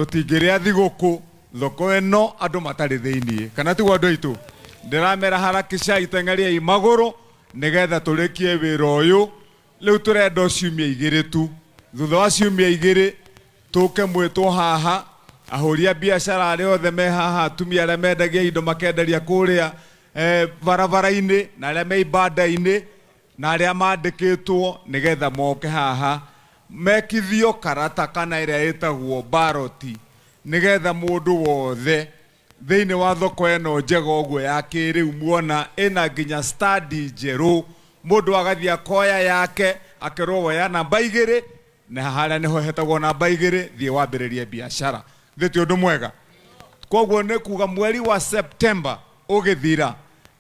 Tutingiria thigũkũ thoko eno andu matari thiini kana ti gwandu itu ndiramera harakisha iteng'eria maguru nigetha turikie wira uyu riu turenda ciumia igiri tu thutha wa ciumia igiri tuke mwitwo haha ahuria biashara ari othe me haha atumia aria mendagia indo makenderia kuria barabara-ini na aria me ibanda-ini na aria mandikitwo nigetha moke haha mekithio karata kana iria itagwo baroti nigetha mundu wothe thiini wa thoko eno njega uguo ya kiriu muona ina nginya study njeru mundu agathia koya yake akerwo ya namba 2 na haria niho hetagwo namba 2 thie wambiririe biashara thiti undu mwega koguo ni kuga mweri wa September ugithira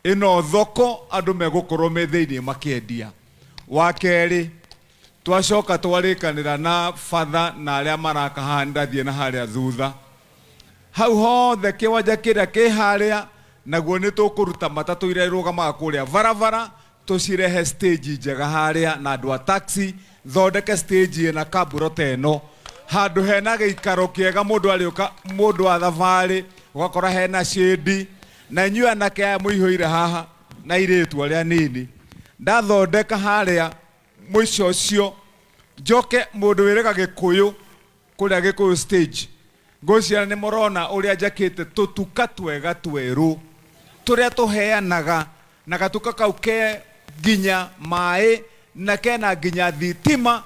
ino thoko andu megukorwo me thiini makiendia wa keri twacoka twarikanira na father na aria marakahanda thie na haria thutha hau hothe kiwanja kiria ki haria naguo ni tukuruta matatu iria irugamaga kuria varavara tucirehe stage njega haria na andu a taxi thondeke stage na kaburo teno handu hena giikaro kiega mundu arioka mundu a thavari ugakora hena shade na inyua na kia muihoire haha na iritu aria nini ndathondeka haria mwisho ucio njoke mundu wirega gikuyu kuria gikuyu stage ngocia ni morona uria jakete tutuka twega tweru turia tuheanaga na gatuka kau ke ginya mai na kena ginya thitima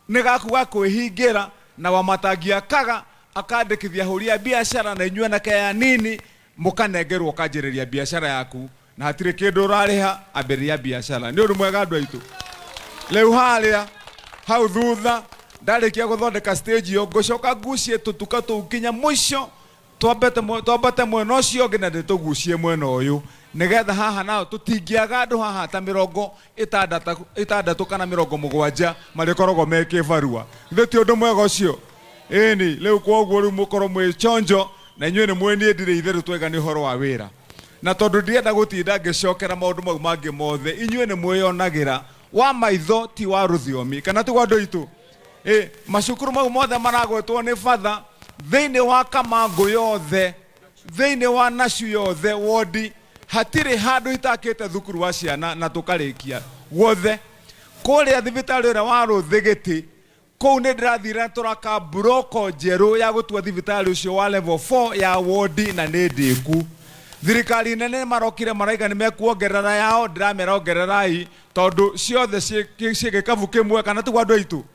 nigakuga kwihingira na Wamatangi akaga akandikithia huria biashara na inyua na kaya nini mukanengerwo kanjiriria biashara yaku na hatire kindu urariha ambiria biashara ni undu mwega andu aitu riu haria hau thutha ndarikia guthondeka stage yo ngocoka ngucie tutuka tukinya mwisho twambate mwena ucio ngina nditugucie mwena uyu nigetha haha nao tutingiaga andu haha ta 60 kana 70 marikoragwo mekivarua thiti undu mwega ucio ini riu koguo riu mukorwo mwi chonjo na inyuĩ nĩ mwenie ndire itheru twega nĩ uhoro wa wĩra na tondu ndienda gutinda ngicokera maundu mau mangi mothe inyuĩ nĩ mwĩonagira wa maitho ti wa ruthiomi kana ti gwa ndoitu macukuru mau mothe maragwetwo nĩ father thiini wa Kamangu yothe thiini wa Nacu yothe wodi hatire handu itakite thukuru wa ciana na tukarikia wothe kuria thibitari ura wa Ruthigiti kou ni ndirathira turaka broko njeru ya gutua thibitari ucio wa level 4 ya wodi na ni ndiku thirikari nene marokire maraiga ni mekuongerera yao ndiramera ongererai tondu ciothe cigikavu kimwe kana ti gwa ndoitu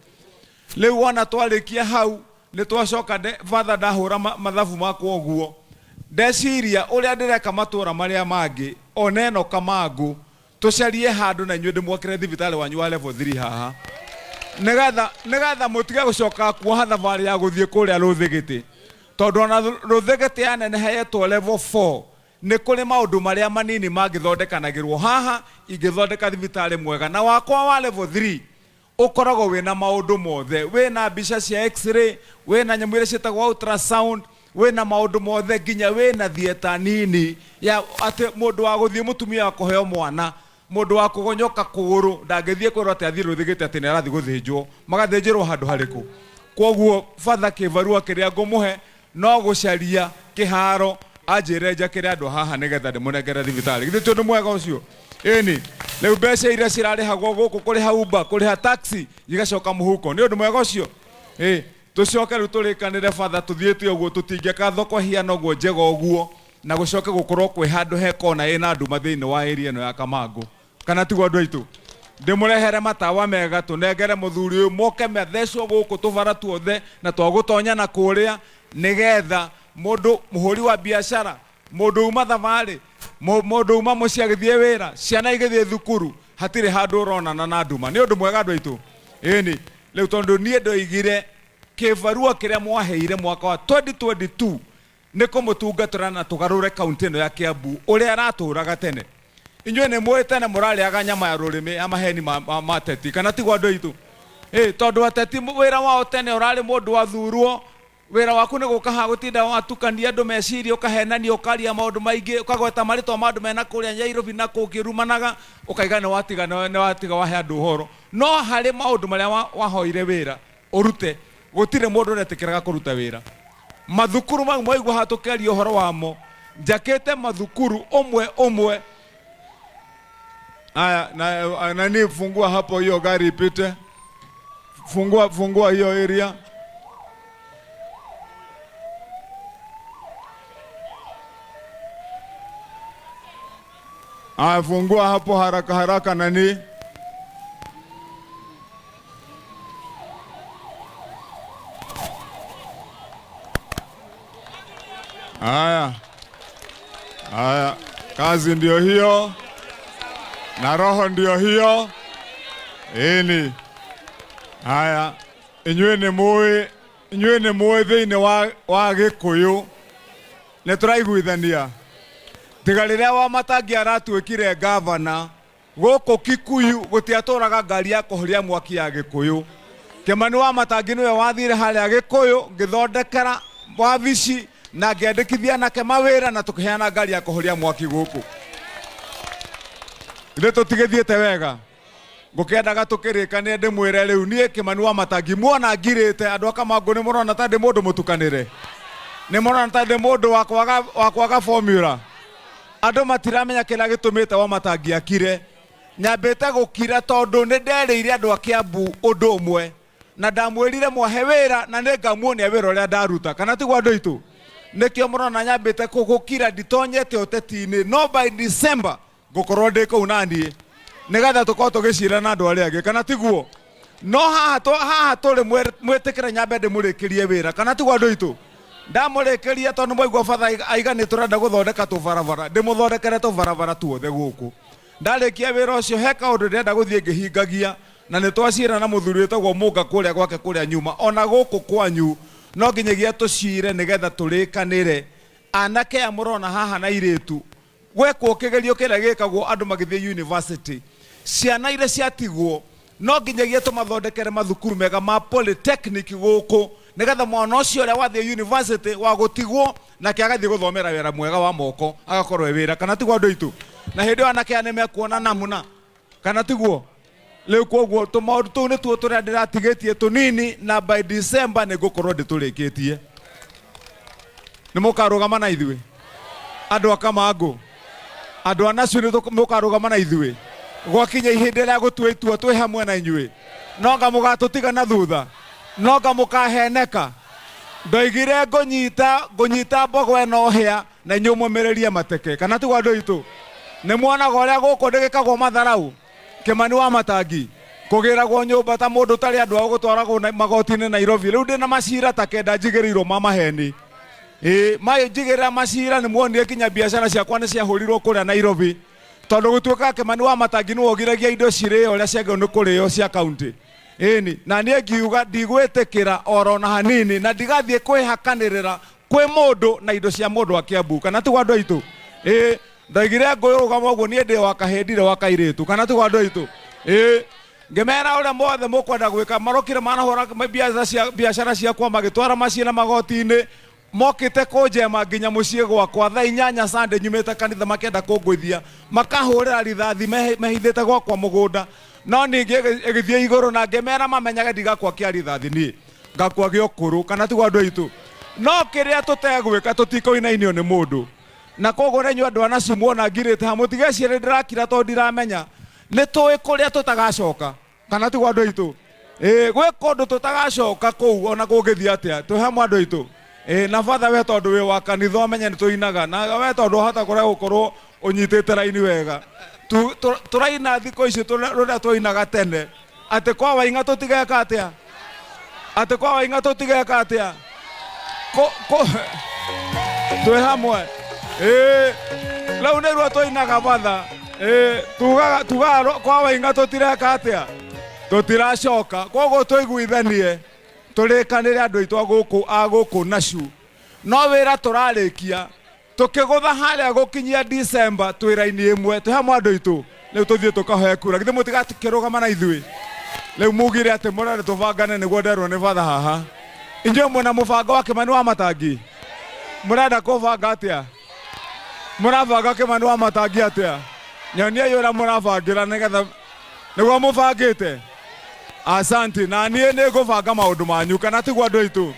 riu wona twarikia hau ni twacoka father ndahura mathabu makwa uguo ndeciria uria ndireka matura maria mangi oneno Kamangu tucarie handu na inyuĩ ndimwakire thibitari wanyu wa level 3 haha nigetha mutige gucoka kuoha thavari ya guthie kuria Ruthigiti tondu ona Ruthigiti yaneneheyetwo level 4 ni kuri maundu maria manini mangithondekanagirwo haha ingithondeka thibitari mwega na wakwa wa level 3 ukoragwo wina maundu mothe wina mbica cia x-ray wina nyamu iria cietagwo ultrasound wina maundu mothe nginya wina thieta nini ya ati mundu wa guthie mutumia wa kuheo mwana mundu wa kugonyoka kuguru ndangithie kwirwo ati athie Ruthigiti ati ni arathi guthinjwo magathinjirwo handu hariku koguo father kivarua kiria ngumuhe no gucaria kiharo anjire njakire andu haha nigetha ndimunengere thibitari githĩ ti undu mwega ucio ini riu mbeca iria cirarihagwo guku kuriha Uber kuriha taxi igacoka muhuko ni undu mwega ucio tucoke riu turikanire father tuthiete uguo tutingeka thoko hiana uguo njega uguo na gucoke gukorwo kwi handu he kona ina nduma thiini wa area eno ya Kamangu kana ti gwa andu aitu ndimurehere matawa mega tunengere muthuri uyu moke methecwo guku tuvara tuothe na twagutonya na kuria nigetha mundu muhuri wa biashara mundu uma thavari mundu uma mucia githie wira ciana igithie thukuru hatire handu uronana na nduma ni undu mwega andu aitu ini riu tondu nie ndoigire kivarua kiria mwaheire mwaka wa 2022 ni kumutungatira na tugarure kaunti eno ya Kiambu uria araturaga tene inyuĩ nĩ mwĩ tene mũrarĩaga nyama ya rũrĩmĩ amaheni mateti kana ti gwa andũ aitu tondu ateti wĩra wao tene ũrarĩ mũndũ wathurwo wĩra waku nĩ gũka haha gũtinda watukania andũ meciria ũkahenania ũkaria maũndũ maingĩ ũkagweta marĩtwa ma andũ mena kũrĩa Nyairobi na kũngĩrumanaga ũkaiga nĩ watiga wahe andũ ũhoro no harĩ maũndũ marĩa wahoire wĩra ũrute gũtirĩ mũndũ ũretĩkĩraga kũruta wĩra mathukuru mau mwaigua hatukeria uhoro wamo njakete mathukuru omwe aya na nani fungua hapo hiyo gari ipite fungua hiyo area fungua hapo haraka nani Haya, kazi ndio hiyo na roho ndio hiyo. Ini haya inywe ni muwe thini wa Gikuyu ne turaiguithania tiga riria Wamatangi aratuikire gavana guku Kikuyu gutiaturaga ngari ya kuhoria mwaki ya Gikuyu. Kimani Wamatangi niwe wathire haria Gikuyu ngithondekera wabici na ngiandikithia nake mawira na tukiheana ngari ya kuhoria mwaki guku. Ile tutigithiete wega ngukiendaga tukirikane ndimwire riu nie Kimani Wamatangi muona ngirite andu akamangu ni murona ta ndi mundu mutukanire ni murona ta ndi mundu wa kwaga formula andu matiramenya kila gitumite Wamatangi akire nyambite gukira tondu ni nderire andu akiambu undu umwe na ndamwirire mwahe wira na ningamuonia wira uria ndaruta kana tigwa andu itu nikio murona nyambite gukira nditonyete uteti-ini no by December gukorwo ndi kuu nani nigetha tukorwo tugicira na andu aria angi kana tiguo no haha turi mwitikire nyambe ndimurikirie wira kana tigwa andu itu ndamurikirie tondu mwaigua batha aiga ni turenda guthondeka tubarabara ndimuthondekere tubarabara tuothe guku ndarikia wira ucio he kaundu ndenda guthie ngihingagia na ni twacira na muthuri wetagwo Munga kuria gwake kuria nyuma ona guku kwanyu no nginyagia tucire nigetha turikanire anake amurona haha na iritu gwekwo kigerio kiria gikagwo andu magithie university ciana ire ciatigwo no nginyagia tumathondekere mathukuru mega ma polytechnic guku nigetha mwana ucio uria wathie university wa gutigwo na kiagathie guthomera wira mwega wa moko agakorwo wira kana tigwo andu itu na hindi anake ane mekuona namuna kana tigwo leo koguo tumaundu tu ni tuo turia ndiratigitie tunini na by December ni gukorwo nditurikitie ni mukarugama na ithuĩ andu akamangu andu anacio ni mukarugama na ithuĩ gwakinya ihindi ria gutua itua twi hamwe na inyuĩ nonga mugatutiga na thutha nonga mukaheneka ndoigire ngunyita mbogo eno hia na inyuĩ mumĩrĩrie mateke kana tigwo andu itu ni mwonaga uria guku ndigikagwo matharau Kimani Wamatangi kugiragwo nyumba ta mundu tari andu a gutwaragwo magoti-ini Nairobi riu ndina macira ta kenda njigirirwo mamaheni mai njigirira macira ni muonire kinya biashara ciakwa ni ciahurirwo kuria Nairobi tondu gutuika Kimani Wamatangi ni wogiragia indo cirio uria ciagio ni kurio cia county ini na nie ngiuga ndigwitikira oro na hanini na ndigathie kwihakanirira kwi mundu na indo cia mundu akiambu kana tigwa andu aitu ndaigire ngurugama uguo nie ndi wakahendire wakairitu kana tigwa andu aitu ngimera uria mothe mukwenda gwika marokire manahora biashara ciakwa magitwara macira magoti-ini mokite kunjema nginya mucii gwakwa thaa 8 Sunday nyumite kanitha makenda kungwithia makahurira rithathi mehithite gwakwa mugunda no ningi igithie iguru na ngimera mamenyage ndigakwa kia rithathi ni ngakwa giokuru kana tigwa andu aitu no kiria tutegwika tutikoinainio ni mundu na koguo renyu andu anacio muona ngirite ha mutigecire ndirakira tondu ndiramenya ni tuwi kuria tutagacoka kana tigwa andu aitu gwe kundu tutagacoka kuu ona kungithia atia twi hamwe andu aitu na fatha we tondu wi wa kanitha umenye ni tuinaga na we tondu hata kuria gukorwo unyitite raini wega turaina thiko ici ruria tuinaga tene ati kwa wainga tutigeka atia ati kwa wainga tutigeka atia twi hamwe lau nĩruo tuinaga batha tuga kwa wainga tutireka atia tutiracoka koguo tuiguithanie turikanire andu aitu a guku nacu no wira turarikia tukigutha haria gukinyia December twira-ini imwe twi hamwe andu aitu riu tuthie tukahoe kura githĩ mũtigatikĩrũgama na ithuĩ riu mugire ati murare tubangane niguo nderwo ni batha haha inyuĩ mwĩna mũbango wa Kimani Wamatangi murenda kubanga atia murabanga Kimani Wamatangi atia nyonia yura murabangira nigetha niguo mubangite asanti na nie ni ngubanga maundu manyu kana tigwa andu aitu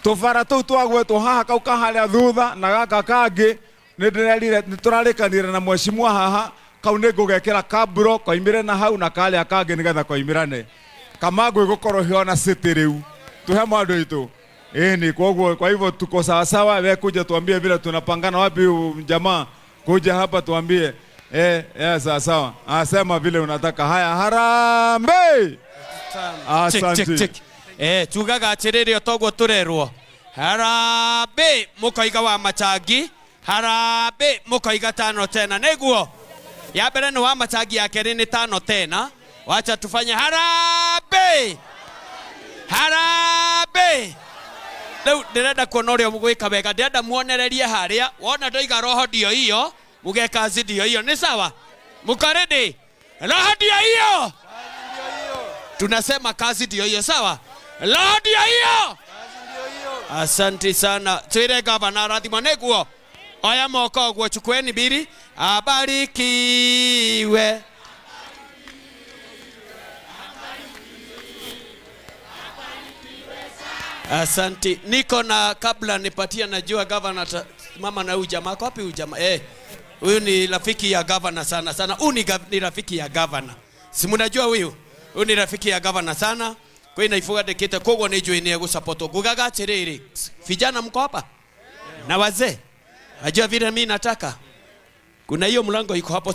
tubara tu twagwetwo haha kau kaharia thutha na gaka kangi ndirerire niturarikanire na mweshimwa haha kau ningugekira kabro koimire na hau na kalia kangi nigetha koimirane Kamangu igukorwo hiona city riu tuhe mwandu itu ni kwa hivyo tuko sawa sawa. Wewe kuja tuambie vile tunapangana wapi jamaa, kuja hapa tuambie sawa sawa, asema vile unataka. Haya, harambe. Asante. Tugaga atiriri otogwo turerwo harambe mukoiga Wamatangi, harambe mukoiga tano tena neguo. Ya mbere ni Wamatangi, ya keri ni tano tena. Wacha tufanye harambe, harambe. Leo ndirenda kuona uria mugwika wega, ndirenda muonererie haria wona ndoiga roho ndio hiyo mugeka kazi ndio hiyo. Ni sawa? Muko ready? Roho ndio hiyo, tunasema kazi ndio hiyo. Sawa, roho ndio hiyo. Asante sana. Twire gavana rathimo neguo. Oya moko guo chukweni biri. Abarikiwe. Asante. Niko na kabla nipatia, najua governor mama na huyu jamaa wapi huyu jamaa? Huyu ni rafiki ya governor sana sana. Huyu ni rafiki ya governor. Si mnajua huyu? Huyu ni rafiki ya governor sana. Kwa hiyo naifuga dekete kogo ni juu ni support. Gugaga cherere. Vijana mko hapa? Na wazee. Ajua vile mimi nataka. Kuna hiyo mlango iko hapo.